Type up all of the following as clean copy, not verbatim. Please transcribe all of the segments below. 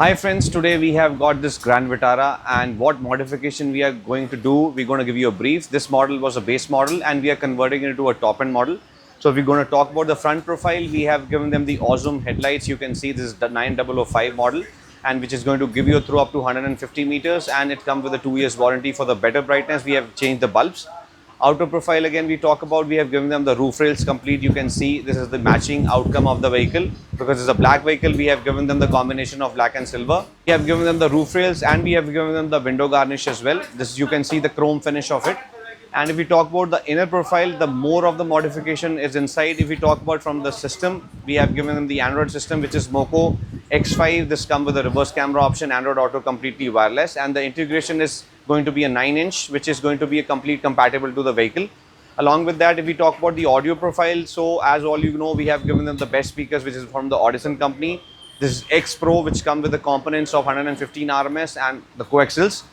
Hi friends, today we have got this Grand Vitara, and what modification we are going to do, we're going to give you a brief. This model was a base model and we are converting it into a top end model. So we're going to talk about the front profile. We have given them the awesome headlights. You can see this is the 9005 model, and which is going to give you through up to 150 meters, and it comes with a 2 years warranty. For the better brightness, we have changed the bulbs. Outer profile, again we talk about, we have given them the roof rails complete. You can see this is the matching outcome of the vehicle. Because it's a black vehicle, we have given them the combination of black and silver. We have given them the roof rails and we have given them the window garnish as well. This, you can see the chrome finish of it. And if we talk about the inner profile, the more of the modification is inside. If we talk about from the system, we have given them the Android system, which is Moco X5. This comes with a reverse camera option, Android Auto completely wireless, and the integration is going to be a 9-inch, which is going to be a complete compatible to the vehicle. Along with that, if we talk about the audio profile, so as all you know, we have given them the best speakers, which is from the Audison company. This is X Pro, which come with the components of 115 RMS and the coaxials.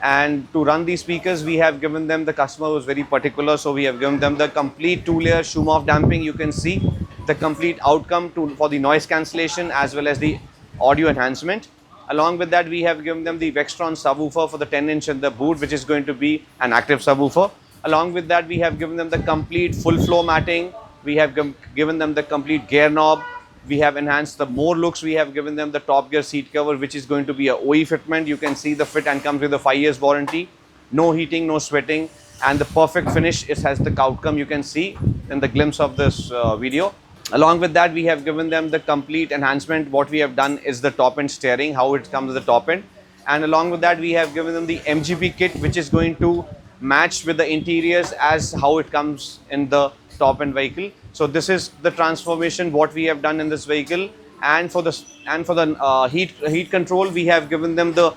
And to run these speakers, we have given them, the customer was very particular, so we have given them the complete 2-layer Schumann damping. You can see the complete outcome for the noise cancellation as well as the audio enhancement. Along with that, we have given them the Vextron subwoofer for the 10-inch in the boot, which is going to be an active subwoofer. Along with that, we have given them the complete full floor matting. We have given them the complete gear knob. We have enhanced the more looks. We have given them the top gear seat cover, which is going to be a OE fitment. You can see the fit and comes with a 5 years warranty. No heating, no sweating, and the perfect finish. It has the outcome you can see in the glimpse of this video. Along with that, we have given them the complete enhancement. What we have done is the top end steering, how it comes to the top end. And along with that, we have given them the MGP kit, which is going to match with the interiors as how it comes in the top end vehicle. So this is the transformation what we have done in this vehicle. And for the heat control, we have given them the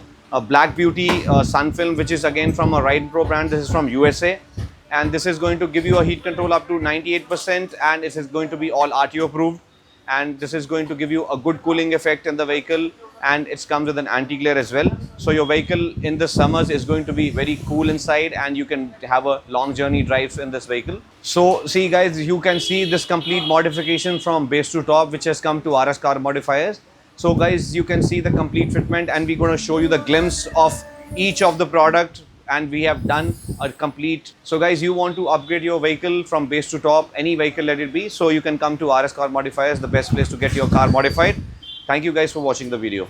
Black Beauty sun film, which is again from a Hyryder Pro brand. This is from USA, and this is going to give you a heat control up to 98%, and it is going to be all RTO approved, and this is going to give you a good cooling effect in the vehicle, and it comes with an anti-glare as well. So your vehicle in the summers is going to be very cool inside, and you can have a long journey drives in this vehicle. So see guys, you can see this complete modification from base to top, which has come to RS CAR Modifiers. So guys, you can see the complete fitment, and we're going to show you the glimpse of each of the product, and we have done a complete. So guys, you want to upgrade your vehicle from base to top, any vehicle let it be, so you can come to RS CAR Modifiers, the best place to get your car modified. Thank you guys for watching the video.